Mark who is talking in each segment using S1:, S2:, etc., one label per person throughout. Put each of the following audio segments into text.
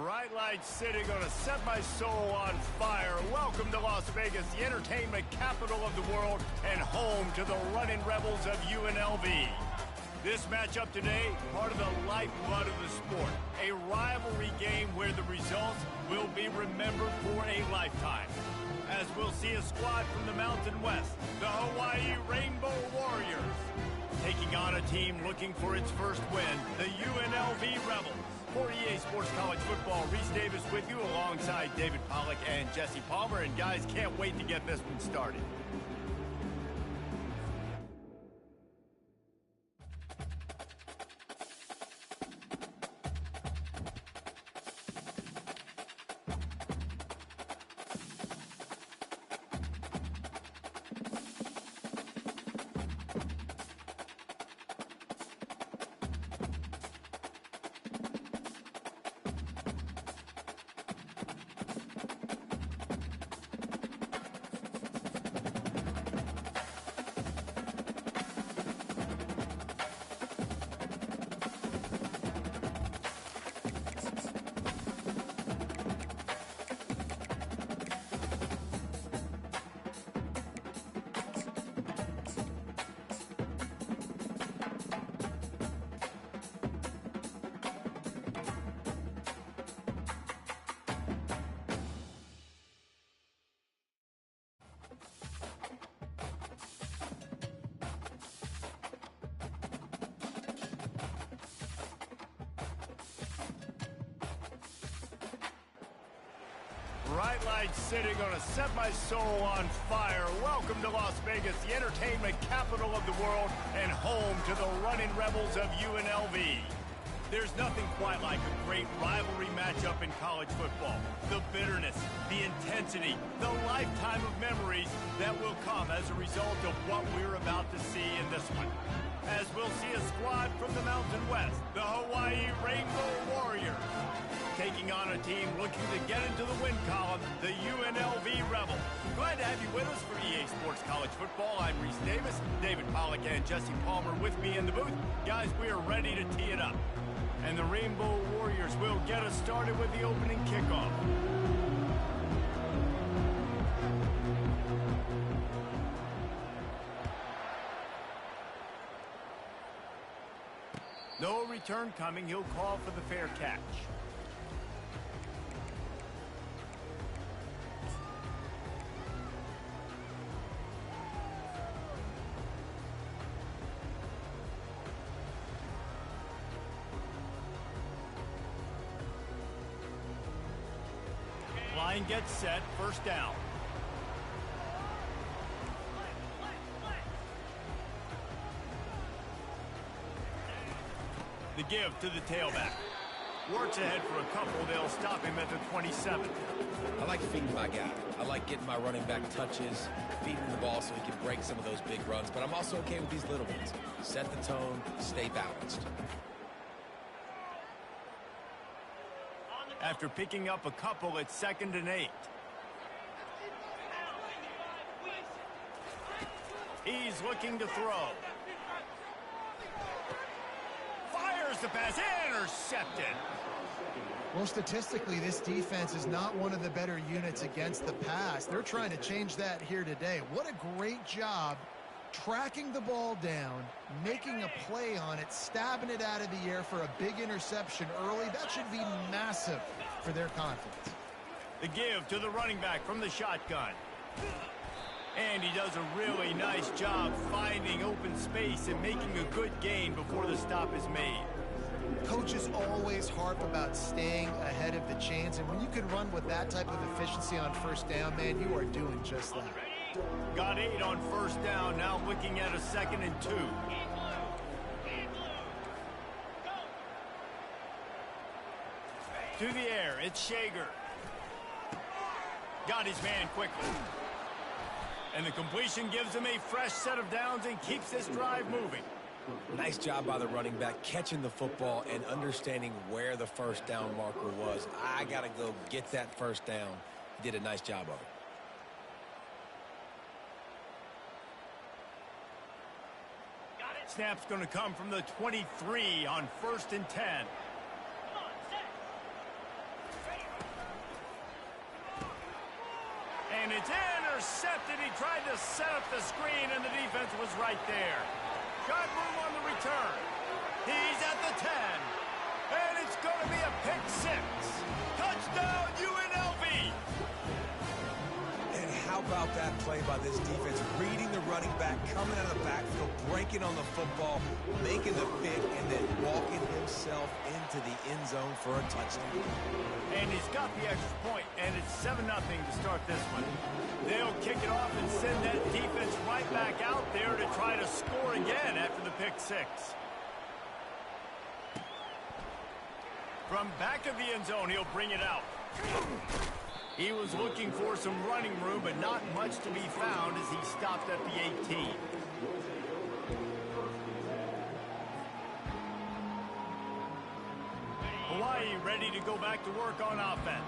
S1: Bright lights city gonna set my soul on fire. Welcome to Las Vegas, the entertainment capital of the world and home to the running rebels of UNLV. This matchup today, part of the lifeblood of the sport. A rivalry game where the results will be remembered for a lifetime. As we'll see a squad from the Mountain West, the Hawaii Rainbow Warriors, taking on a team looking for its first win, the UNLV Rebels. For EA Sports College Football, Reese Davis with you alongside David Pollack and Jesse Palmer. And guys, can't wait to get this one started. Bright light city gonna set my soul on fire. Welcome to Las Vegas, the entertainment capital of the world and home to the running rebels of UNLV. There's nothing quite like a great rivalry matchup in college football. The bitterness, the intensity, the lifetime of memories that will come as a result of what we're about to see in this one. As we'll see a squad from the Mountain West, the Hawaii Rainbow Warriors, taking on a team looking to get into the win column, the UNLV Rebels. Glad to have you with us for EA Sports College Football. I'm Reese Davis, David Pollack and Jesse Palmer with me in the booth. Guys, we are ready to tee it up. And the Rainbow Warriors will get us started with the opening kickoff. No return coming. He'll call for the fair catch. Line gets set, first down. The give to the tailback. Works ahead for a couple. They'll stop him at the 27.
S2: I like feeding my guy. I like getting my running back touches, feeding the ball so he can break some of those big runs, but I'm also okay with these little ones. Set the tone, stay balanced.
S1: After picking up a couple, it's 2nd and 8. He's looking to throw. Fires the pass, intercepted.
S3: Well, statistically, this defense is not one of the better units against the pass. They're trying to change that here today. What a great job tracking the ball down, making a play on it, stabbing it out of the air for a big interception early. That should be massive for their confidence.
S1: The give to the running back from the shotgun. And he does a really nice job finding open space and making a good gain before the stop is made.
S3: Coaches always harp about staying ahead of the chains, and when you can run with that type of efficiency on first down, man, you are doing just that.
S1: Got 8 on first down, now looking at a 2nd and 2. To the air, it's Shager. Got his man quickly. And the completion gives him a fresh set of downs and keeps this drive moving.
S2: Nice job by the running back catching the football and understanding where the first down marker was. I got to go get that first down. He did a nice job of it.
S1: Snap's going to come from the 23 on 1st and 10. intercepted. He tried to set up the screen, and the defense was right there. Got room on the return. He's at the 10. And it's going to be a pick six. Touchdown, UNLV.
S2: And how about that play by this defense? Reading the running back, coming out of the backfield, breaking on the football, making the pick, and then walking himself into the end zone for a touchdown.
S1: And he's got the extra point, and it's 7-0 to start this one. They'll kick it off and send that defense right back out there to try to score again after the pick six. From back of the end zone, he'll bring it out. He was looking for some running room, but not much to be found as he stopped at the 18. Hawaii ready to go back to work on offense.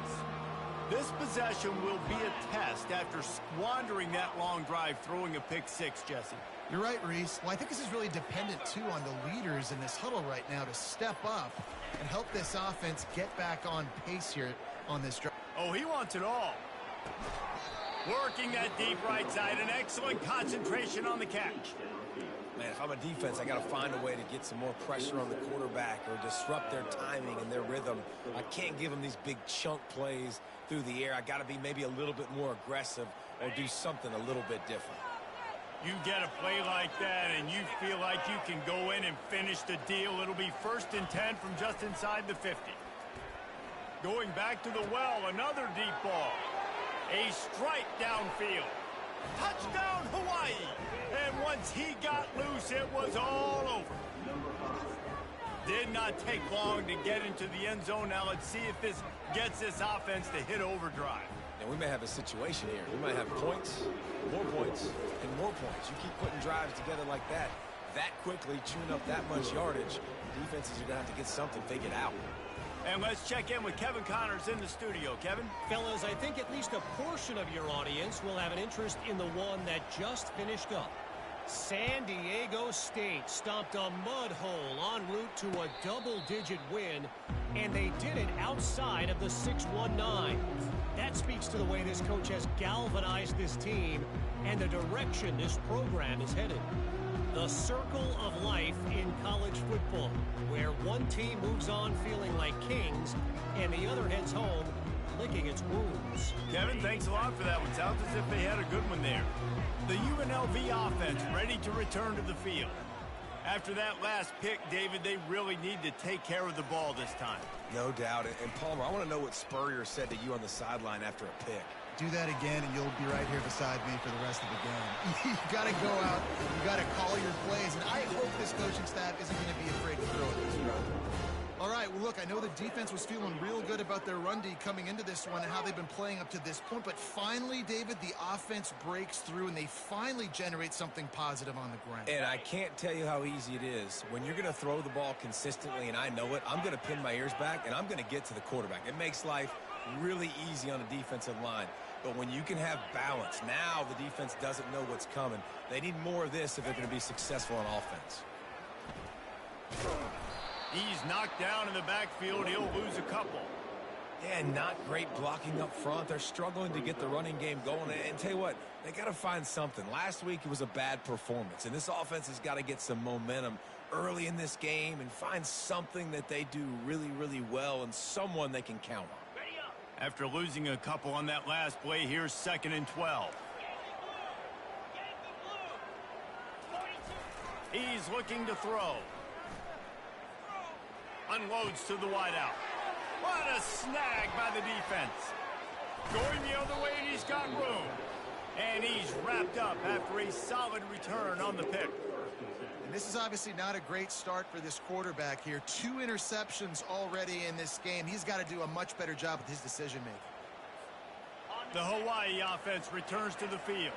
S1: This possession will be a test after squandering that long drive throwing a pick six, Jesse.
S3: You're right, Reese. Well, I think this is really dependent, too, on the leaders in this huddle right now to step up and help this offense get back on pace here on this drive.
S1: Oh, he wants it all. Working that deep right side, an excellent concentration on the catch.
S2: Man, if I'm a defense, I got to find a way to get some more pressure on the quarterback or disrupt their timing and their rhythm. I can't give them these big chunk plays through the air. I got to be maybe a little bit more aggressive or do something a little bit different.
S1: You get a play like that and you feel like you can go in and finish the deal. It'll be 1st and 10 from just inside the 50. Going back to the well, another deep ball. A strike downfield. Touchdown, Hawaii! And once he got loose, it was all over. Did not take long to get into the end zone. Now let's see if this gets this offense to hit overdrive.
S2: And we may have a situation here. We might have points, and more points. You keep putting drives together like that quickly, chewing up that much yardage, defenses are going to have to get something figured out.
S1: And let's check in with Kevin Connors in the studio. Kevin?
S4: Fellas, I think at least a portion of your audience will have an interest in the one that just finished up. San Diego State stomped a mud hole en route to a double-digit win, and they did it outside of the 619. That speaks to the way this coach has galvanized this team and the direction this program is headed. The circle of life in college football, where one team moves on feeling like kings and the other heads home licking its wounds.
S1: Kevin, thanks a lot for that one. Sounds as if they had a good one there. The UNLV offense ready to return to the field. After that last pick, David, they really need to take care of the ball this time.
S2: No doubt. And Palmer, I want to know what Spurrier said to you on the sideline after a pick.
S3: Do that again, and you'll be right here beside me for the rest of the game. You got to go out. You got to call your plays, and I hope this coaching staff isn't going to be afraid to throw it this round. All right, well, look, I know the defense was feeling real good about their run D coming into this one and how they've been playing up to this point, but finally, David, the offense breaks through, and they finally generate something positive on the ground.
S2: And I can't tell you how easy it is. When you're going to throw the ball consistently, and I know it, I'm going to pin my ears back, and I'm going to get to the quarterback. It makes life really easy on a defensive line. But when you can have balance, now the defense doesn't know what's coming. They need more of this if they're going to be successful on offense.
S1: He's knocked down in the backfield. He'll lose a couple.
S2: Yeah, not great blocking up front. They're struggling to get the running game going. And tell you what, they got to find something. Last week it was a bad performance, and this offense has got to get some momentum early in this game and find something that they do really, really well and someone they can count on.
S1: After losing a couple on that last play, here's 2nd and 12. He's looking to throw. Unloads to the wideout. What a snag by the defense. Going the other way, and he's got room. And he's wrapped up after a solid return on the pick.
S3: And this is obviously not a great start for this quarterback here. 2 interceptions already in this game. He's got to do a much better job with his decision-making.
S1: The Hawaii offense returns to the field.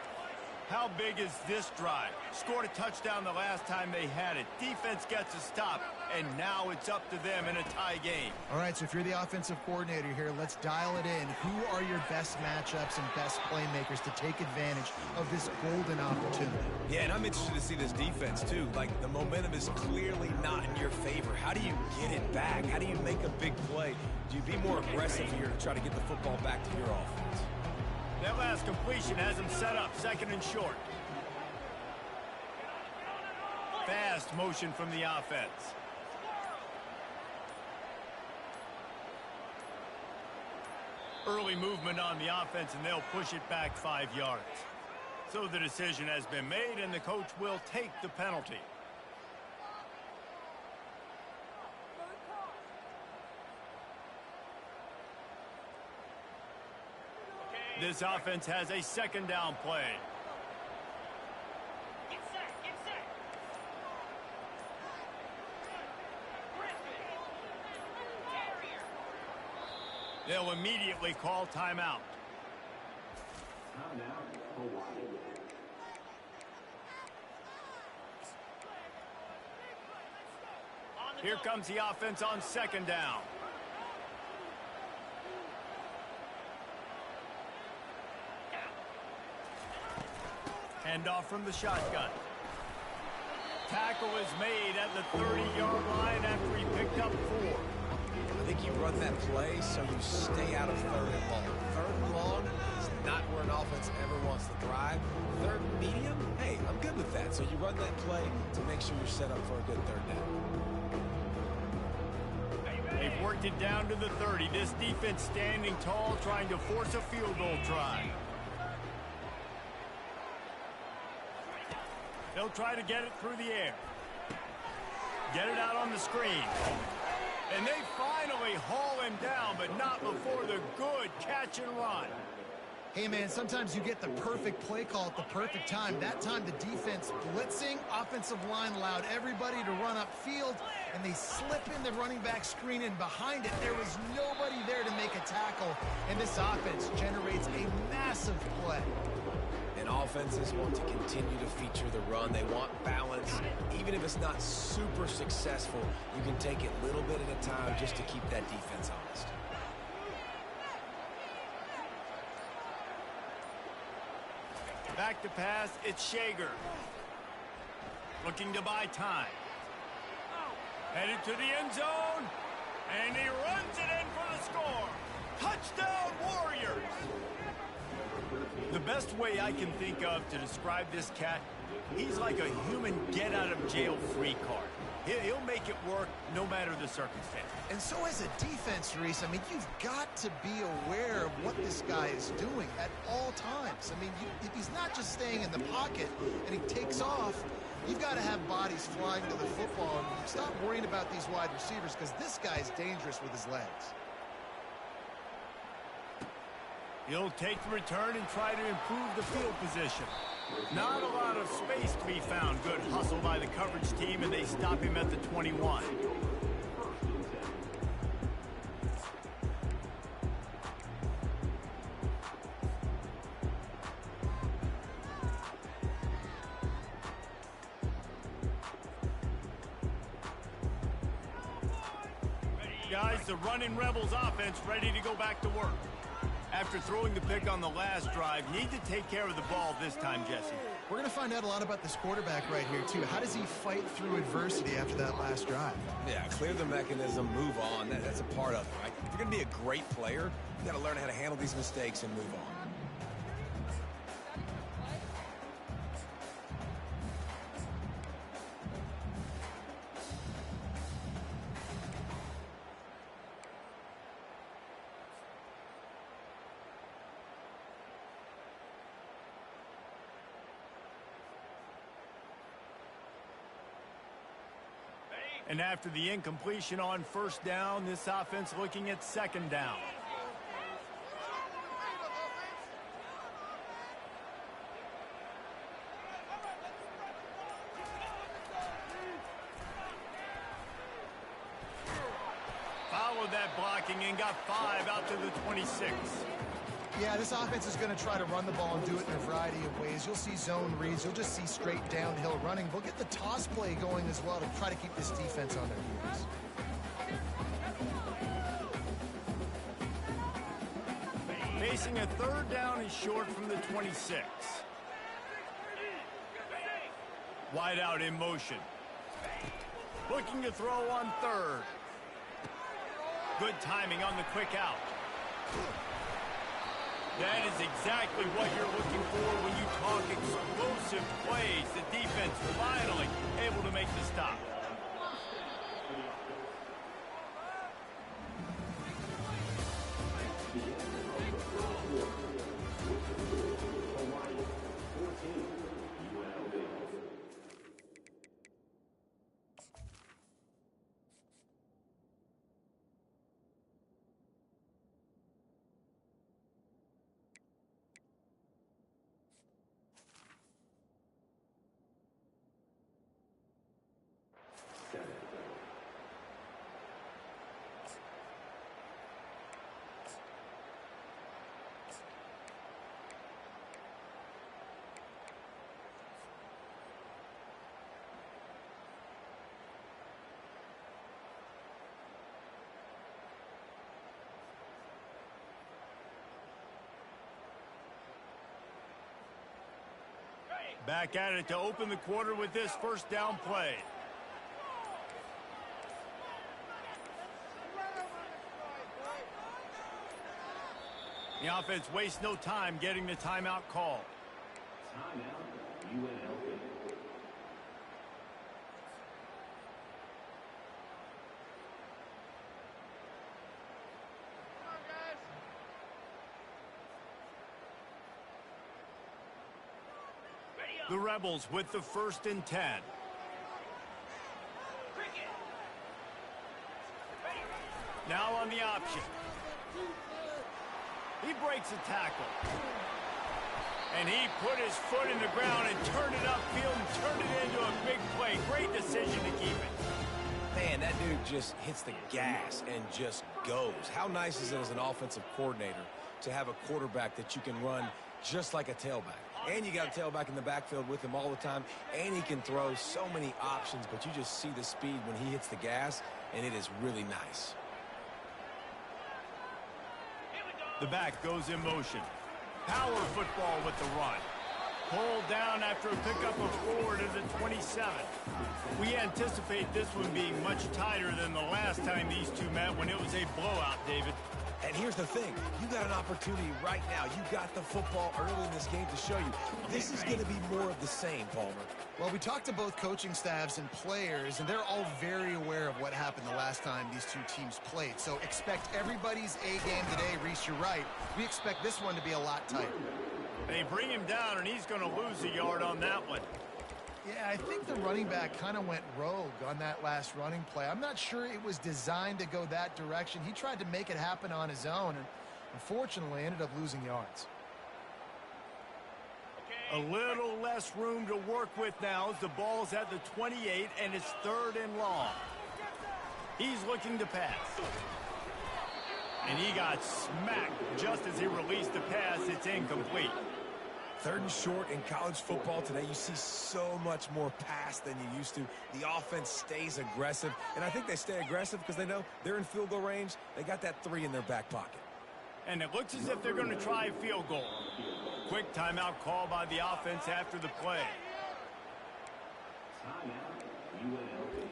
S1: How big is this drive? Scored a touchdown the last time they had it. Defense gets a stop, and now it's up to them in a tie game.
S3: All right, so if you're the offensive coordinator here, let's dial it in. Who are your best matchups and best playmakers to take advantage of this golden opportunity?
S2: Yeah, and I'm interested to see this defense, too. Like, the momentum is clearly not in your favor. How do you get it back? How do you make a big play? Do you be more aggressive here to try to get the football back to your offense?
S1: That last completion has him set up, 2nd and short. Fast motion from the offense. Early movement on the offense, and they'll push it back 5 yards. So the decision has been made, and the coach will take the penalty. This offense has a 2nd down play. They'll immediately call timeout. Here comes the offense on 2nd down. Handoff from the shotgun. Tackle is made at the 30-yard line after he picked up 4.
S2: I think you run that play so you stay out of 3rd and long. 3rd and long is not where an offense ever wants to thrive. 3rd and medium, hey, I'm good with that. So you run that play to make sure you're set up for a good 3rd down.
S1: They've worked it down to the 30. This defense standing tall, trying to force a field goal try. They'll try to get it through the air. Get it out on the screen. And they finally haul him down, but not before the good catch and run.
S3: Hey, man, sometimes you get the perfect play call at the perfect time. That time the defense blitzing, offensive line allowed everybody to run upfield, and they slip in the running back screen, and behind it, there was nobody there to make a tackle, and this offense generates a massive play.
S2: And offenses want to continue to feature the run. They want balance. Even if it's not super successful, you can take it little bit at a time just to keep that defense honest.
S1: Back to pass, it's Shager. Looking to buy time. Headed to the end zone, and he runs it in for the score. Touchdown, Warriors! The best way I can think of to describe this cat, he's like a human get-out-of-jail-free card. He'll make it work no matter the circumstance.
S3: And so as a defense, Reese, I mean, you've got to be aware of what this guy is doing at all times. I mean, if he's not just staying in the pocket and he takes off, you've got to have bodies flying to the football and stop worrying about these wide receivers because this guy is dangerous with his legs.
S1: He'll take the return and try to improve the field position. Not a lot of space to be found. Good hustle by the coverage team, and they stop him at the 21. Guys, the running Rebels offense ready to go back to work. After throwing the pick on the last drive, need to take care of the ball this time, Jesse.
S3: We're going to find out a lot about this quarterback right here, too. How does he fight through adversity after that last drive?
S2: Yeah, clear the mechanism, move on. That's a part of it, right? If you're going to be a great player, you got to learn how to handle these mistakes and move on.
S1: And after the incompletion on 1st down, this offense looking at 2nd down. Followed that blocking and got 5 out to the 26.
S3: Yeah, this offense is going to try to run the ball and do it in a variety of ways. You'll see zone reads. You'll just see straight downhill running. They'll get the toss play going as well to try to keep this defense on their heels.
S1: Facing a 3rd down and short from the 26. Wide out in motion. Looking to throw on 3rd. Good timing on the quick out. That is exactly what you're looking for when you talk explosive plays. The defense finally able to make the stop. Back at it to open the quarter with this first down play. The offense wastes no time getting the timeout call.
S5: Timeout, UNLV.
S1: The Rebels with the 1st and 10. Now on the option. He breaks a tackle. And he put his foot in the ground and turned it upfield and turned it into a big play. Great decision to keep it.
S2: Man, that dude just hits the gas and just goes. How nice is it as an offensive coordinator to have a quarterback that you can run just like a tailback? And you got a tailback in the backfield with him all the time, and he can throw so many options, but you just see the speed when he hits the gas, and it is really nice.
S1: The back goes in motion. Power football with the run. Pulled down after a pickup of 4 to the 27. We anticipate this one being much tighter than the last time these two met when it was a blowout, David.
S2: And here's the thing. You got an opportunity right now. You got the football early in this game to show you. This is going to be more of the same, Palmer.
S3: Well, we talked to both coaching staffs and players, and they're all very aware of what happened the last time these two teams played. So expect everybody's A game today. Reese, you're right. We expect this one to be a lot tighter.
S1: They bring him down, and he's going to lose a yard on that one.
S3: Yeah, I think the running back kind of went rogue on that last running play. I'm not sure it was designed to go that direction. He tried to make it happen on his own, and unfortunately ended up losing yards.
S1: A little less room to work with now as the ball's at the 28, and it's 3rd and long. He's looking to pass. And he got smacked just as he released the pass. It's incomplete.
S2: 3rd and short in college football today. You see so much more pass than you used to. The offense stays aggressive, and I think they stay aggressive because they know they're in field goal range. They got that 3 in their back pocket.
S1: And it looks as if they're going to try a field goal. Quick timeout call by the offense after the play.
S5: Timeout, UNLV.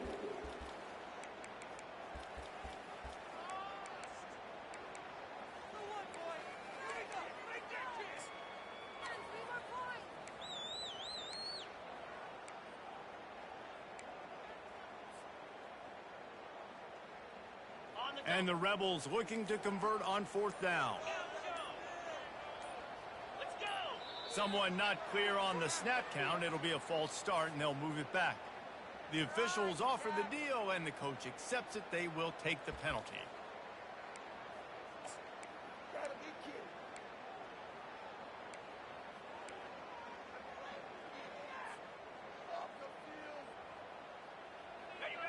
S1: And the Rebels looking to convert on 4th down. Someone not clear on the snap count. It'll be a false start, and they'll move it back. The officials offer the deal, and the coach accepts it. They will take the penalty.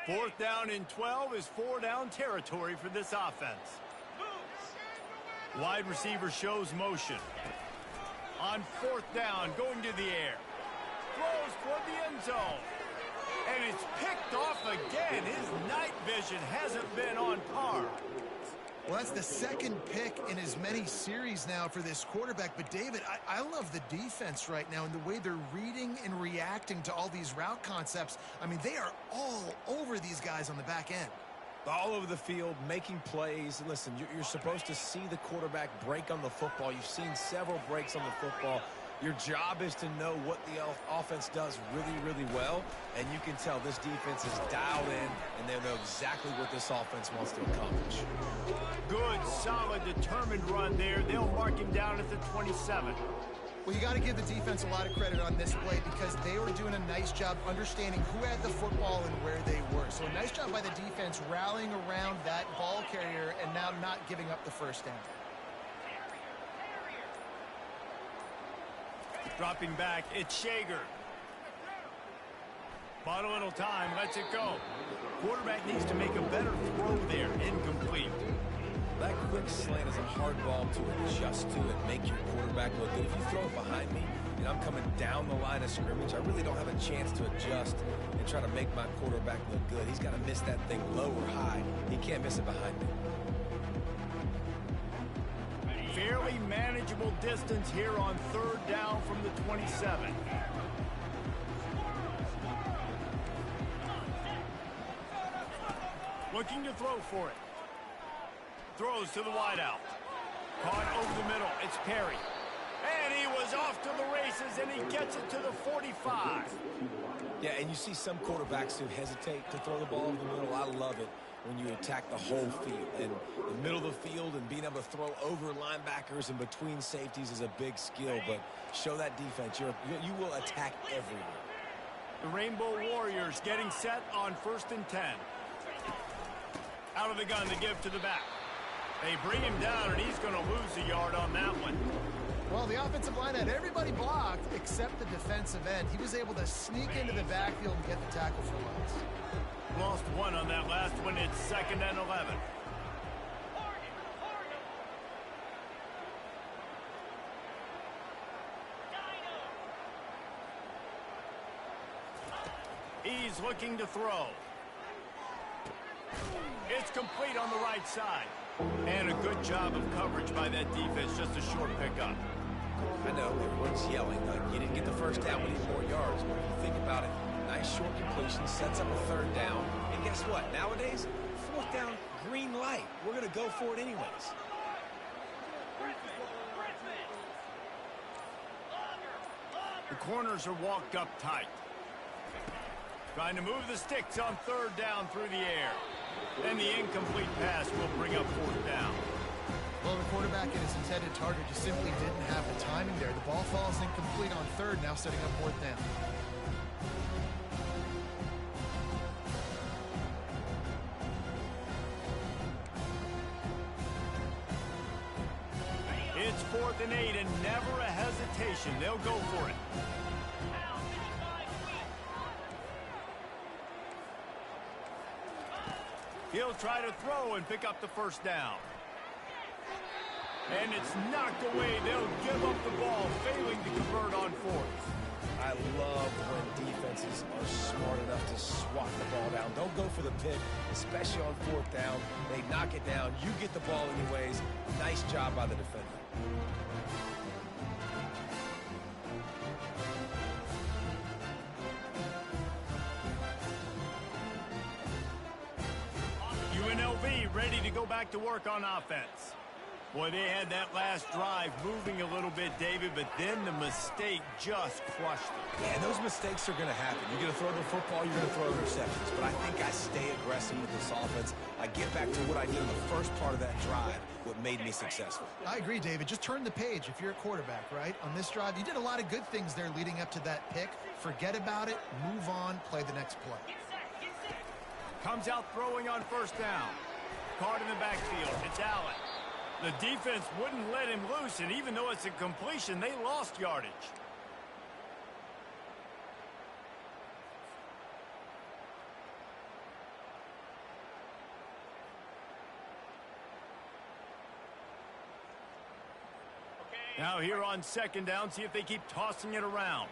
S1: Fourth down and 12 is 4-down territory for this offense. Wide receiver shows motion. On 4th down, going to the air. Throws toward the end zone. And it's picked off again. His night vision hasn't been on par.
S3: Well, that's the 2nd pick in as many series now for this quarterback. But, David, I love the defense right now and the way they're reading and reacting to all these route concepts. I mean, they are all over these guys on the back end.
S2: All over the field, making plays. Listen, you're supposed to see the quarterback break on the football. You've seen several breaks on the football. Your job is to know what the offense does really, really well, and you can tell this defense is dialed in, and they know exactly what this offense wants to accomplish.
S1: Good, solid, determined run there. They'll mark him down at the 27.
S3: Well, you got to give the defense a lot of credit on this play because they were doing a nice job understanding who had the football and where they were. So a nice job by the defense rallying around that ball carrier and now not giving up the first down.
S1: Dropping back, it's Shager. Bought a little time, lets it go. Quarterback needs to make a better throw there. Incomplete.
S2: That quick slant is a hard ball to adjust to and make your quarterback look good. If you throw it behind me and I'm coming down the line of scrimmage, I really don't have a chance to adjust and try to make my quarterback look good. He's got to miss that thing low or high. He can't miss it behind me.
S1: Fairly manageable distance here on third down from the 27. Looking to throw for it. Throws to the wideout. Caught over the middle. It's Perry. And he was off to the races, and he gets it to the 45.
S2: Yeah, and you see some quarterbacks who hesitate to throw the ball over the middle. I love it when you attack the whole field. And the middle of the field and being able to throw over linebackers and between safeties is a big skill. But show that defense. You will attack everywhere.
S1: The Rainbow Warriors getting set on 1st and 10. Out of the gun to give to the back. They bring him down, and he's going to lose a yard on that one.
S3: Well, the offensive line had everybody blocked except the defensive end. He was able to sneak into the backfield and get the tackle for loss.
S1: Lost one on that last one. It's 2nd and 11. He's looking to throw. It's complete on the right side. And a good job of coverage by that defense. Just a short pickup.
S2: I know everyone's yelling like you didn't get the first down, we need more yards. But if you think about it, nice short completion, sets up a 3rd down. And guess what? Nowadays, 4th down, green light. We're going to go for it anyways.
S1: The corners are walked up tight. Trying to move the sticks on 3rd down through the air. And the incomplete pass will bring up 4th down.
S3: Well, the quarterback and his intended target just simply didn't have the timing there. The ball falls incomplete on 3rd, now setting up 4th down.
S1: It's 4th and 8 and never a hesitation. They'll go for it. He'll try to throw and pick up the 1st down. And it's knocked away. They'll give up the ball, failing to convert on 4th.
S2: I love when defenses are smart enough to swat the ball down. Don't go for the pick, especially on 4th down. They knock it down. You get the ball anyways. Nice job by the defender.
S1: UNLV ready to go back to work on offense. Boy, they had that last drive moving a little bit, David, but then the mistake just crushed them.
S2: Yeah, and those mistakes are going to happen. You're going to throw the football, you're going to throw interceptions. But I think I stay aggressive with this offense. I get back to what I did in the first part of that drive, what made me successful.
S3: I agree, David. Just turn the page if you're a quarterback, right? On this drive, you did a lot of good things there leading up to that pick. Forget about it, move on, play the next play.
S1: Comes out throwing on 1st down. Caught in the backfield. It's Allen. The defense wouldn't let him loose, and even though it's a completion, they lost yardage. Now here on 2nd down, see if they keep tossing it around.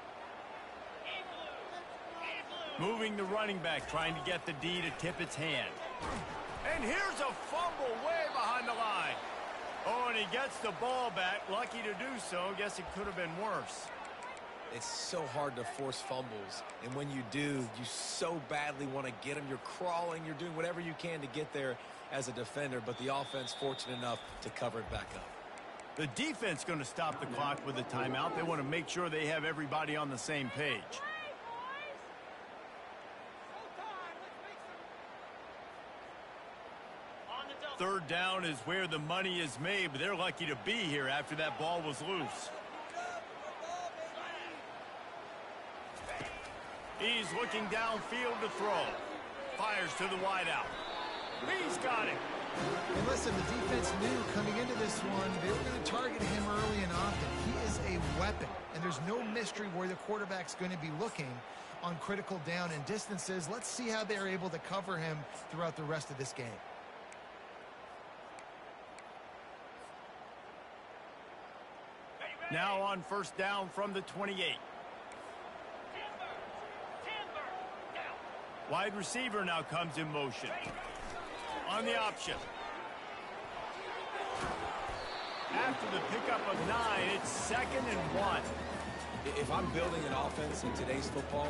S1: Moving the running back, trying to get the D to tip its hand. And here's a fumble way behind the line. Oh, and he gets the ball back. Lucky to do so. Guess it could have been worse.
S2: It's so hard to force fumbles, and when you do, you so badly want to get them. You're crawling, you're doing whatever you can to get there as a defender, but the offense fortunate enough to cover it back up.
S1: The defense going to stop the clock with a timeout. They want to make sure they have everybody on the same page. Third down is where the money is made, but they're lucky to be here after that ball was loose. He's looking downfield to throw. Fires to the wideout. He's got it.
S3: And listen, the defense knew coming into this one, they were going to target him early and often. He is a weapon, and there's no mystery where the quarterback's going to be looking on critical down and distances. Let's see how they're able to cover him throughout the rest of this game.
S1: Now on first down from the 28. Wide receiver now comes in motion. On the option. After the pickup of 9, it's 2nd and 1.
S2: If I'm building an offense in today's football,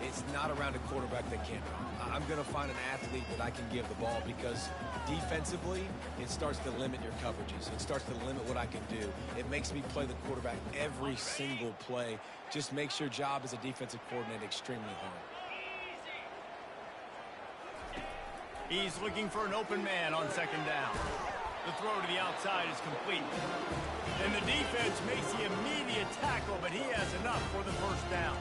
S2: it's not around a quarterback that can't run. I'm going to find an athlete that I can give the ball, because defensively, it starts to limit your coverages. It starts to limit what I can do. It makes me play the quarterback every single play. Just makes your job as a defensive coordinator extremely hard.
S1: He's looking for an open man on 2nd down. The throw to the outside is complete. And the defense makes the immediate tackle, but he has enough for the first down.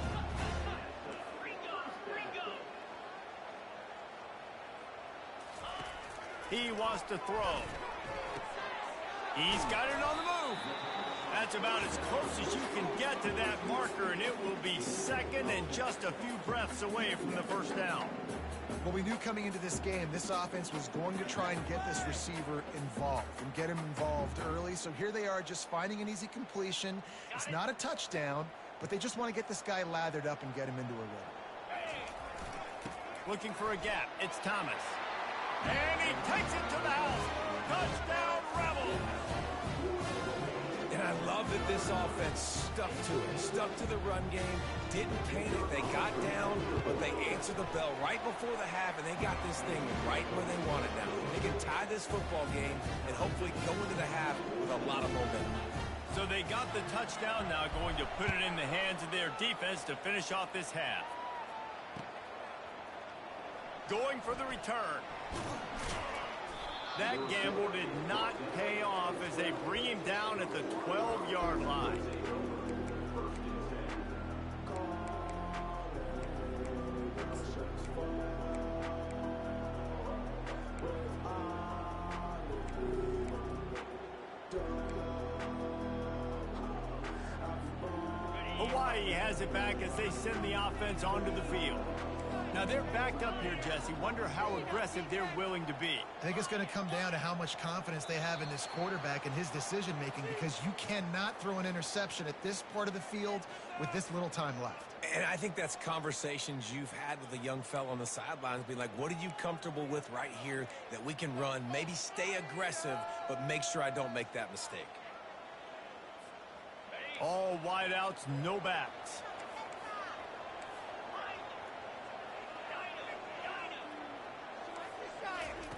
S1: He wants to throw. He's got it on the move. That's about as close as you can get to that marker, and it will be 2nd and just a few breaths away from the first down.
S3: Well, we knew coming into this game, this offense was going to try and get this receiver involved and get him involved early. So here they are just finding an easy completion. It's not a touchdown, but they just want to get this guy lathered up and get him into a rhythm.
S1: Looking for a gap. It's Thomas. And he takes it to the house. Touchdown, Rebels.
S2: And I love that this offense stuck to it, stuck to the run game, didn't panic. They got down, but they answered the bell right before the half, and they got this thing right where they want it now. They can tie this football game and hopefully go into the half with a lot of momentum.
S1: So they got the touchdown, now going to put it in the hands of their defense to finish off this half. Going for the return. That gamble did not pay off as they bring him down at the 12-yard line. Hawaii has it back as they send the offense onto the field. Now they're backed up here, Jesse. Wonder how aggressive they're willing to be.
S3: I think it's going to come down to how much confidence they have in this quarterback and his decision-making, because you cannot throw an interception at this part of the field with this little time left.
S2: And I think that's conversations you've had with a young fella on the sidelines, being like, what are you comfortable with right here that we can run? Maybe stay aggressive, but make sure I don't make that mistake.
S1: All wideouts, no backs.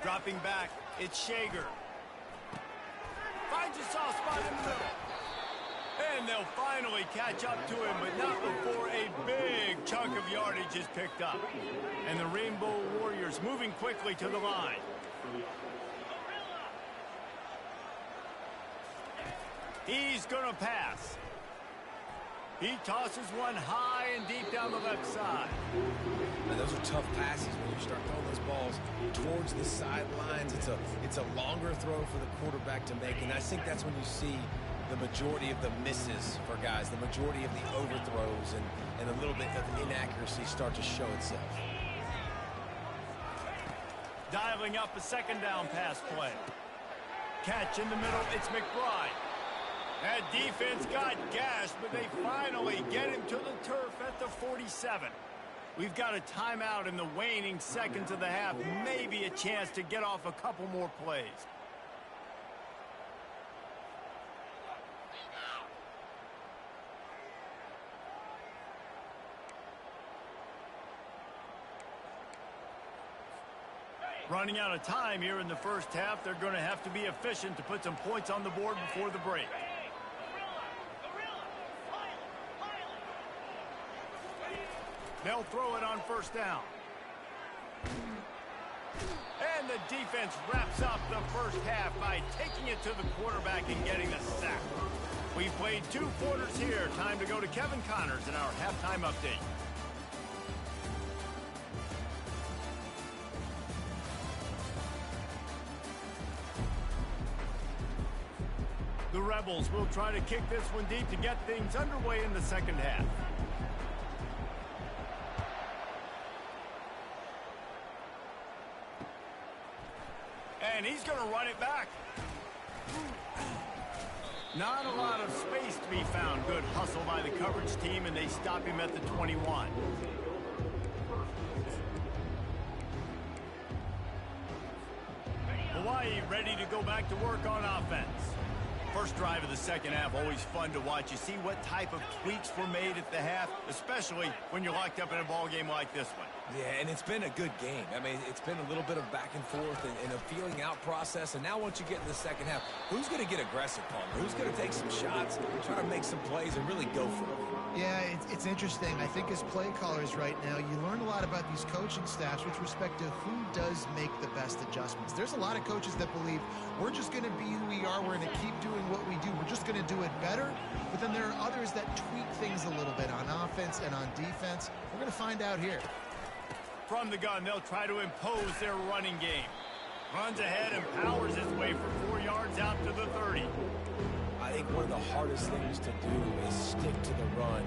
S1: Dropping back, it's Shager. Finds a soft spot in the middle. And they'll finally catch up to him, but not before a big chunk of yardage is picked up. And the Rainbow Warriors moving quickly to the line. He's going to pass. He tosses one high and deep down the left side.
S2: And those are tough passes when you start throwing those balls towards the sidelines. It's a longer throw for the quarterback to make, and I think that's when you see the majority of the misses for guys, the majority of the overthrows and a little bit of inaccuracy start to show itself.
S1: Dialing up a 2nd down pass play. Catch in the middle, it's McBride. That defense got gashed, but they finally get him to the turf at the 47. We've got a timeout in the waning seconds of the half. Maybe a chance to get off a couple more plays. Running out of time here in the first half, they're going to have to be efficient to put some points on the board before the break. They'll throw it on first down. And the defense wraps up the first half by taking it to the quarterback and getting a sack. We've played 2 quarters here. Time to go to Kevin Connors in our halftime update. The Rebels will try to kick this one deep to get things underway in the second half. And he's going to run it back. Not a lot of space to be found. Good hustle by the coverage team, and they stop him at the 21. Hawaii ready to go back to work on offense. First drive of the second half, always fun to watch. You see what type of tweaks were made at the half, especially when you're locked up in a ball game like this one.
S2: Yeah, and it's been a good game. I mean, it's been a little bit of back and forth and a feeling out process. And now once you get in the second half, who's going to get aggressive, Palmer? Who's going to take some shots, try to make some plays, and really go for it?
S3: Yeah, it's interesting. I think as play callers right now, you learn a lot about these coaching staffs with respect to who does make the best adjustments. There's a lot of coaches that believe we're just going to be who we are. We're going to keep doing what we do. We're just going to do it better. But then there are others that tweak things a little bit on offense and on defense. We're going to find out here.
S1: From the gun, they'll try to impose their running game. Runs ahead and powers his way for 4 yards out to the 30.
S2: I think one of the hardest things to do is stick to the run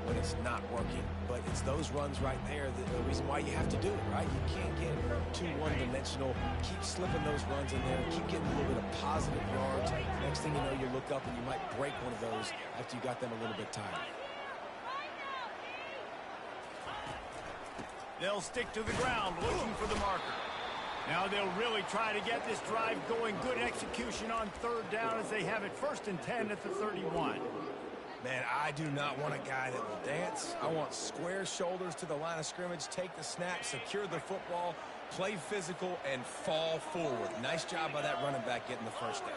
S2: when it's not working. But it's those runs right there the reason why you have to do it, right? You can't get too one-dimensional. Keep slipping those runs in there. Keep getting a little bit of positive yards. Next thing you know, you look up and you might break one of those after you got them a little bit tired.
S1: They'll stick to the ground looking for the marker. Now they'll really try to get this drive going. Good execution on third down as they have it 1st and 10 at the 31.
S2: Man, I do not want a guy that will dance. I want square shoulders to the line of scrimmage, take the snap, secure the football, play physical, and fall forward. Nice job by that running back getting the first down.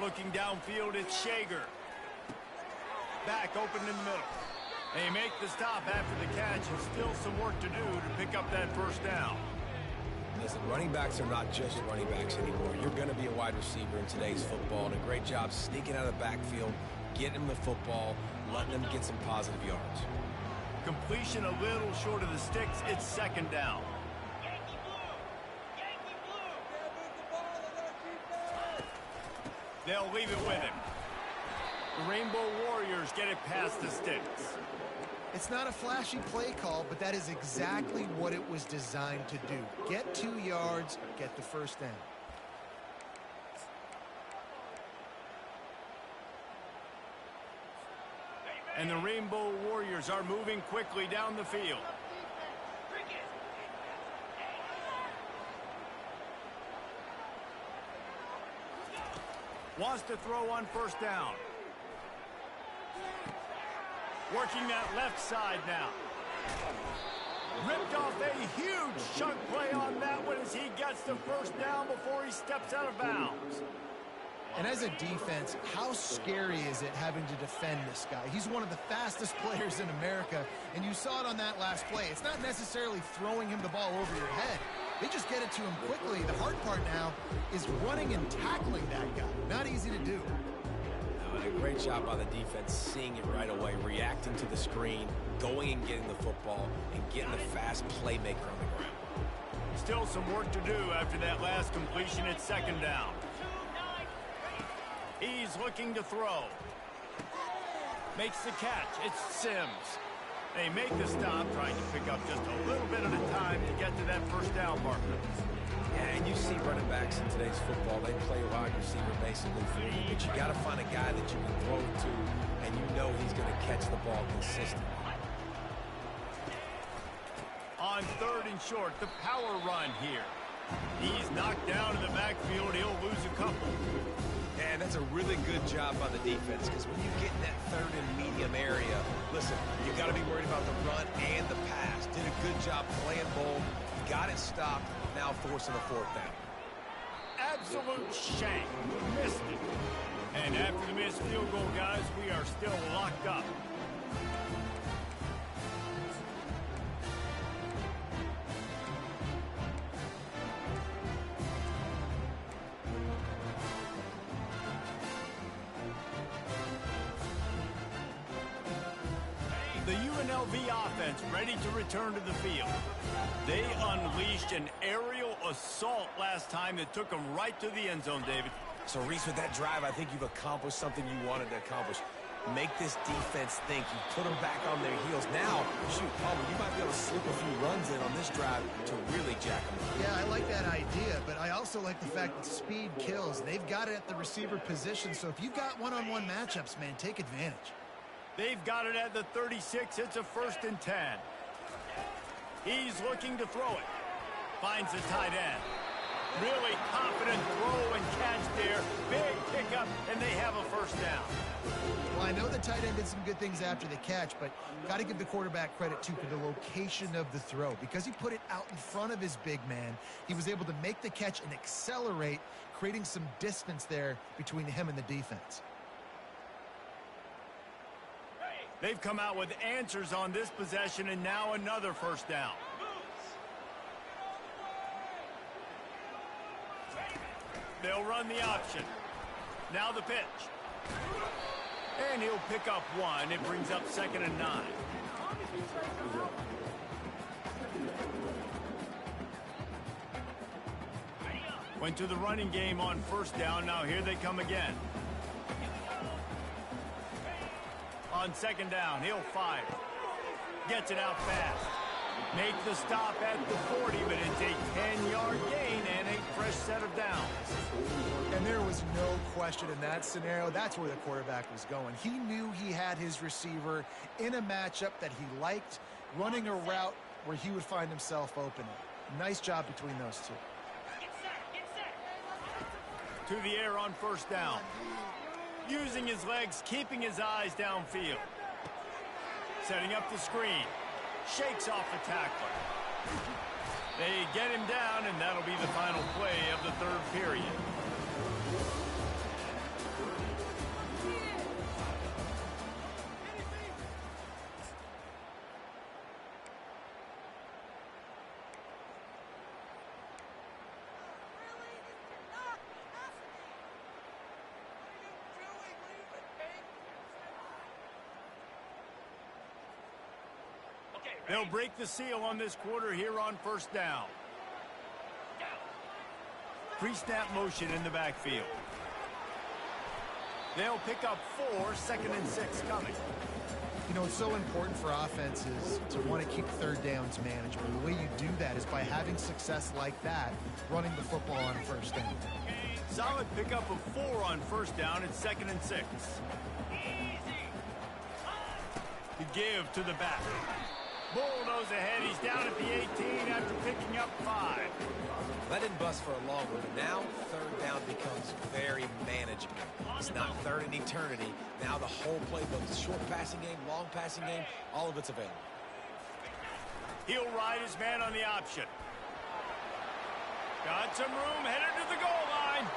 S1: Looking downfield, it's Shager. Back open in the middle. They make the stop after the catch, and still some work to do to pick up that first down.
S2: Listen, running backs are not just running backs anymore. You're going to be a wide receiver in today's football, and a great job sneaking out of the backfield, getting them the football, letting them get some positive yards.
S1: Completion a little short of the sticks. It's 2nd down. They'll leave it with him. The Rainbow Warriors get it past the sticks.
S3: It's not a flashy play call, but that is exactly what it was designed to do. Get 2 yards, get the first down.
S1: And the Rainbow Warriors are moving quickly down the field. Wants to throw on first down. Working that left side now. Ripped off a huge chunk play on that one as he gets the first down before he steps out of bounds.
S3: And as a defense, how scary is it having to defend this guy? He's one of the fastest players in America, and you saw it on that last play. It's not necessarily throwing him the ball over your head. They just get it to him quickly. The hard part now is running and tackling that guy. Not easy to do.
S2: A great job by the defense, seeing it right away, reacting to the screen, going and getting the football, and getting the fast playmaker on the ground.
S1: Still some work to do after that last completion at 2nd down. He's looking to throw. Makes the catch. It's Sims. They make the stop, trying to pick up just a little bit at a time to get to that first down marker.
S2: Yeah, and you see running backs in today's football, they play wide receiver basically for you, but you got to find a guy that you can throw to, and you know he's going to catch the ball consistently.
S1: On 3rd and short, the power run here. He's knocked down in the backfield. He'll lose a couple.
S2: And that's a really good job by the defense, because when you get in that 3rd and medium area, listen, you got to be worried about the run and the pass. job playing bold. Got it stopped. Now forcing a fourth down.
S1: Absolute shank. Missed it. And after the missed field goal, guys, we are still locked up. The UNLV offense ready to return to the field. They unleashed an aerial assault last time that took them right to the end zone, David.
S2: So, Reese, with that drive, I think you've accomplished something you wanted to accomplish. Make this defense think. You put them back on their heels. Now, shoot, Palmer, you might be able to slip a few runs in on this drive to really jack them up.
S3: Yeah, I like that idea, but I also like the fact that speed kills. They've got it at the receiver position, so if you've got one-on-one matchups, man, take advantage.
S1: They've got it at the 36. It's a 1st and 10. He's looking to throw it. Finds the tight end. Really confident throw and catch there. Big pickup, and they have a 1st down.
S3: Well, I know the tight end did some good things after the catch, but got to give the quarterback credit, too, for the location of the throw. Because he put it out in front of his big man, he was able to make the catch and accelerate, creating some distance there between him and the defense.
S1: They've come out with answers on this possession, and now another 1st down. They'll run the option. Now the pitch. And he'll pick up 1. It brings up 2nd and 9. Went to the running game on 1st down. Now here they come again. On 2nd down, he'll fire. Gets it out fast. Make the stop at the 40, but it's a 10-yard gain and a fresh set of downs.
S3: And there was no question in that scenario. That's where the quarterback was going. He knew he had his receiver in a matchup that he liked, running a route where he would find himself open. Nice job between those two.
S1: To the air on 1st down. Using his legs, keeping his eyes downfield. Setting up the screen. Shakes off the tackler. They get him down, and that'll be the final play of the 3rd period. They'll break the seal on this quarter here on 1st down. Pre-snap motion in the backfield. They'll pick up 4, 2nd and 6 coming.
S3: You know, it's so important for offenses to want to keep 3rd downs manageable. The way you do that is by having success like that, running the football on 1st down.
S1: Solid pickup of 4 on 1st down. It's 2nd and 6. The give to the back. Bulldoze ahead. He's down at the 18 after picking up 5.
S2: That didn't bust for a long one, but now 3rd down becomes very manageable. It's not 3rd in eternity. Now the whole playbook, the short passing game, long passing game, all of it's available.
S1: He'll ride his man on the option. Got some room, headed to the goal line.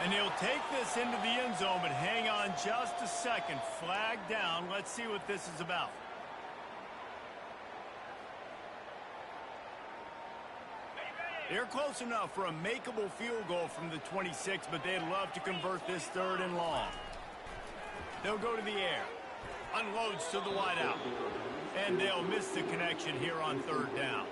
S1: And he'll take this into the end zone, but hang on just a second. Flag down. Let's see what this is about. They're close enough for a makeable field goal from the 26, but they'd love to convert this 3rd and long. They'll go to the air. Unloads to the wideout. And they'll miss the connection here on 3rd down.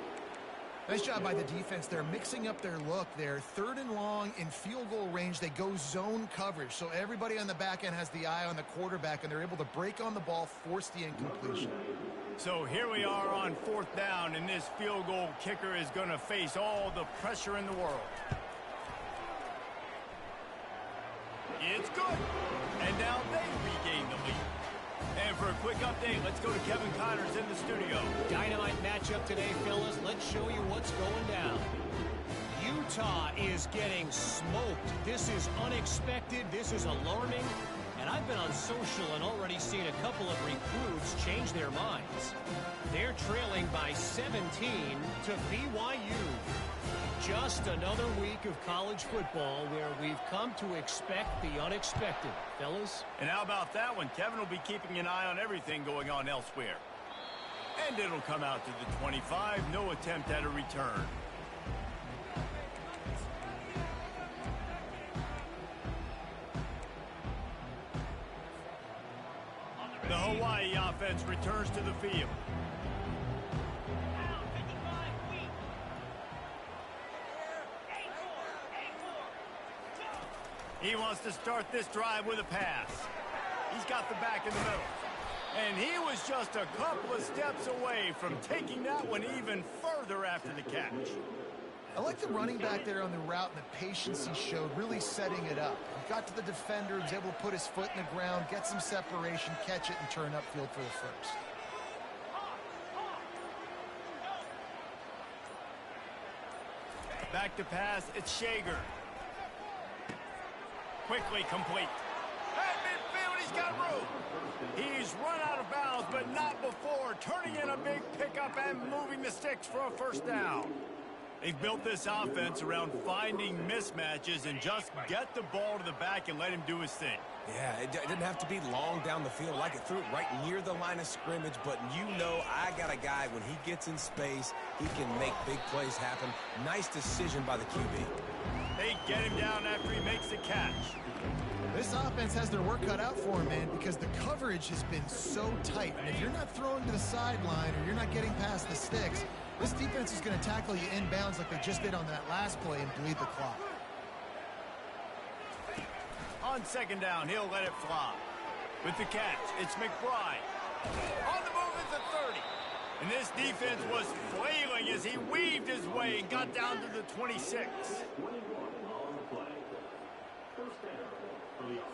S3: Nice job by the defense. They're mixing up their look there. 3rd and long in field goal range. They go zone coverage. So everybody on the back end has the eye on the quarterback, and they're able to break on the ball, force the incompletion.
S1: So here we are on 4th down, and this field goal kicker is going to face all the pressure in the world. It's good. And now they regain the lead. And for a quick update, let's go to Kevin Connors in the studio.
S4: Dynamite matchup today, fellas. Let's show you what's going down. Utah is getting smoked. This is unexpected. This is alarming. And And I've been on social and already seen a couple of recruits change their minds. They're trailing by 17 to BYU. Just another week of college football where we've come to expect the unexpected, fellas.
S1: And how about that one? Kevin will be keeping an eye on everything going on elsewhere. And it'll come out to the 25. No attempt at a return. The Hawaii offense returns to the field. He wants to start this drive with a pass. He's got the back in the middle. And he was just a couple of steps away from taking that one even further after the catch.
S3: I like the running back there on the route and the patience he showed, really setting it up. He got to the defender, was able to put his foot in the ground, get some separation, catch it, and turn upfield for the first.
S1: Back to pass, it's Shager. Quickly complete. At midfield, he's got room. He's run out of bounds, but not before turning in a big pickup and moving the sticks for a first down. They've built this offense around finding mismatches and just get the ball to the back and let him do his thing.
S2: Yeah, it didn't have to be long down the field. Like it threw it right near the line of scrimmage, but you know I got a guy, when he gets in space, he can make big plays happen. Nice decision by the QB.
S1: They get him down after he makes the catch.
S3: This offense has their work cut out for him, man, because the coverage has been so tight. And if you're not throwing to the sideline or you're not getting past the sticks, this defense is going to tackle you inbounds like they just did on that last play and bleed the clock.
S1: On second down, he'll let it fly. With the catch, it's McBride. On the move is the 30. And this defense was flailing as he weaved his way and got down to the 26.
S5: 21 on the play. First down for the offense.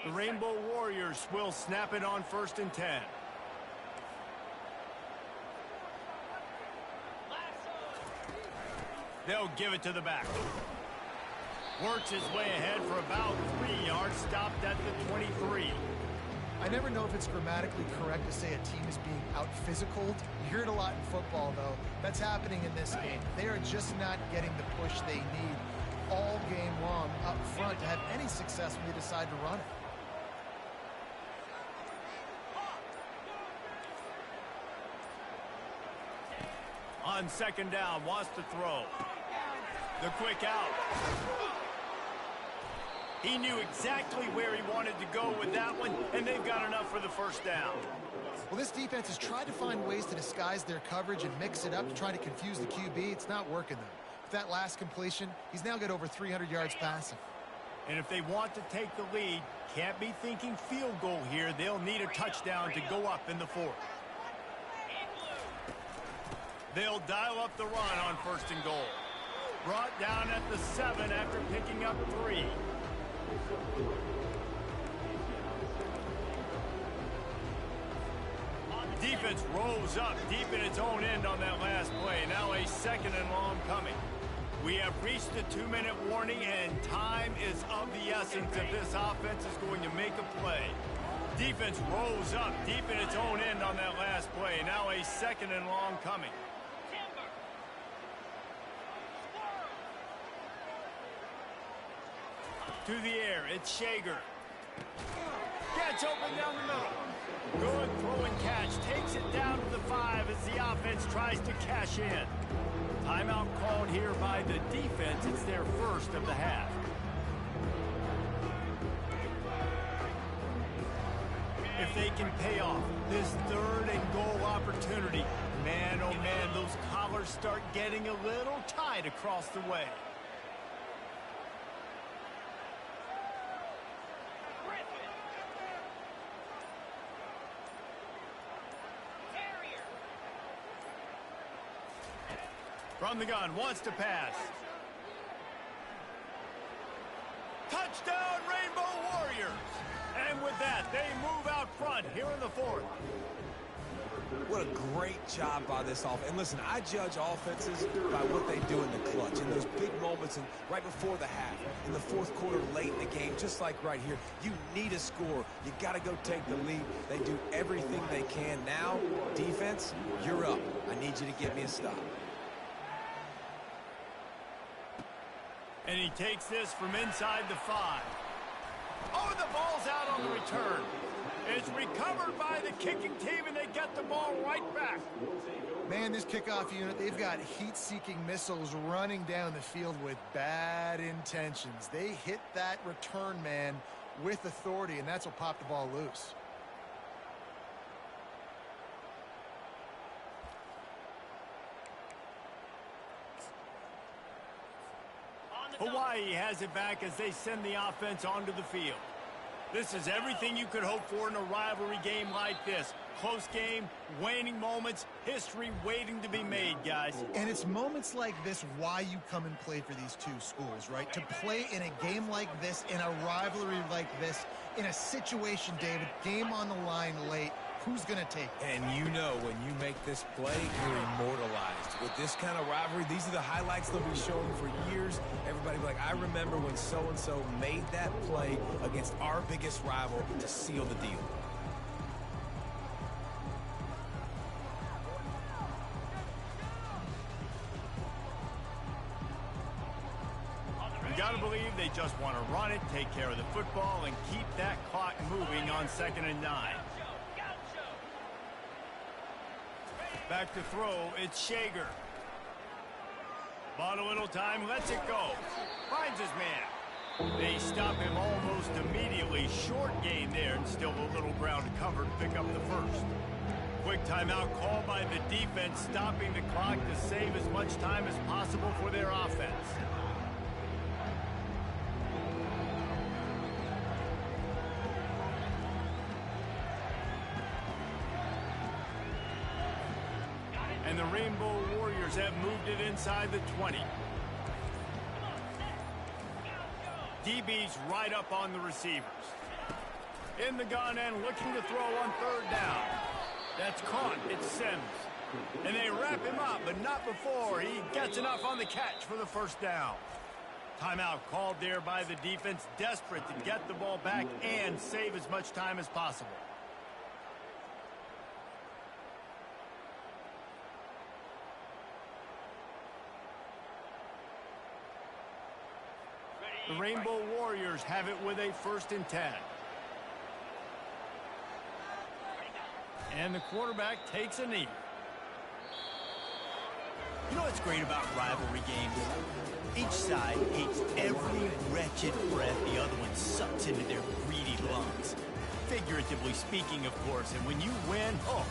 S1: The Rainbow Warriors will snap it on 1st and 10. They'll give it to the back. Works his way ahead for about 3 yards, stopped at the 23.
S3: I never know if it's grammatically correct to say a team is being out-physicaled. You hear it a lot in football, though. That's happening in this game. They are just not getting the push they need all game long up front to have any success when they decide to run it.
S1: On second down, wants to throw. The quick out. He knew exactly where he wanted to go with that one, and they've got enough for the first down.
S3: Well, this defense has tried to find ways to disguise their coverage and mix it up to try to confuse the QB. It's not working, though. With that last completion, he's now got over 300 yards passing.
S1: And if they want to take the lead, can't be thinking field goal here. They'll need a touchdown to go up in the 4th. They'll dial up the run on 1st and goal. Brought down at the 7 after picking up 3. Defense rolls up deep in its own end on that last play. Now a 2nd and long coming. We have reached the 2-minute warning, and time is of the essence if this offense is going to make a play. Defense rolls up deep in its own end on that last play. Now a 2nd and long coming. To the air, it's Shager. Gets open down the middle. Good throw and catch. Takes it down to the 5 as the offense tries to cash in. Timeout called here by the defense. It's their first of the half. If they can pay off this 3rd and goal opportunity, man, oh man, those collars start getting a little tight across the way. From the gun, wants to pass. Touchdown, Rainbow Warriors! And with that, they move out front here in the 4th.
S2: What a great job by this offense. And listen, I judge offenses by what they do in the clutch, in those big moments and right before the half, in the fourth quarter, late in the game, just like right here. You need a score. You got to go take the lead. They do everything they can. Now, defense, you're up. I need you to get me a stop.
S1: And he takes this from inside the 5. Oh, the ball's out on the return. It's recovered by the kicking team, and they get the ball right back.
S3: Man, this kickoff unit, they've got heat-seeking missiles running down the field with bad intentions. They hit that return man with authority, and that's what popped the ball loose.
S1: Hawaii has it back as they send the offense onto the field. This is everything you could hope for in a rivalry game like this. Close game, waning moments, history waiting to be made, guys.
S3: And it's moments like this why you come and play for these two schools, right? To play in a game like this, in a rivalry like this, in a situation, David, game on the line late, who's going to take it?
S2: And you know when you make this play, you're immortalized. With this kind of rivalry, these are the highlights they'll be showing for years. Everybody will be like, I remember when so-and-so made that play against our biggest rival to seal the deal.
S1: You got to believe they just want to run it, take care of the football, and keep that clock moving on 2nd and 9. Back to throw, it's Shager. Bought a little time, lets it go. Finds his man. They stop him almost immediately. Short gain there, and still a little ground to cover to pick up the first. Quick timeout called by the defense, stopping the clock to save as much time as possible for their offense. And the Rainbow Warriors have moved it inside the 20. DB's right up on the receivers. In the gun and looking to throw on 3rd down. That's caught. It's Sims. And they wrap him up, but not before he gets enough on the catch for the 1st down. Timeout called there by the defense, desperate to get the ball back and save as much time as possible. The Rainbow Warriors have it with a 1st and 10. And the quarterback takes a knee. You know what's great about rivalry games? Each side hates every wretched breath the other one sucks into their greedy lungs. Figuratively speaking, of course. And when you win, oh,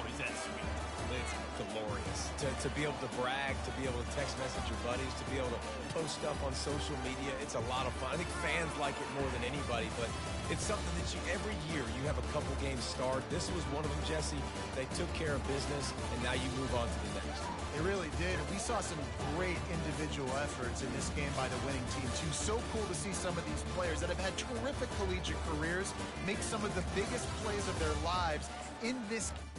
S1: is that sweet.
S2: It's glorious. To be able to brag, to be able to text message your buddies, to be able to post stuff on social media, it's a lot of fun. I think fans like it more than anybody, but it's something that every year you have a couple games start. This was one of them, Jesse. They took care of business, and now you move on to the next.
S3: They really did. We saw some great individual efforts in this game by the winning team, too. So cool to see some of these players that have had terrific collegiate careers make some of the biggest plays of their lives in this game.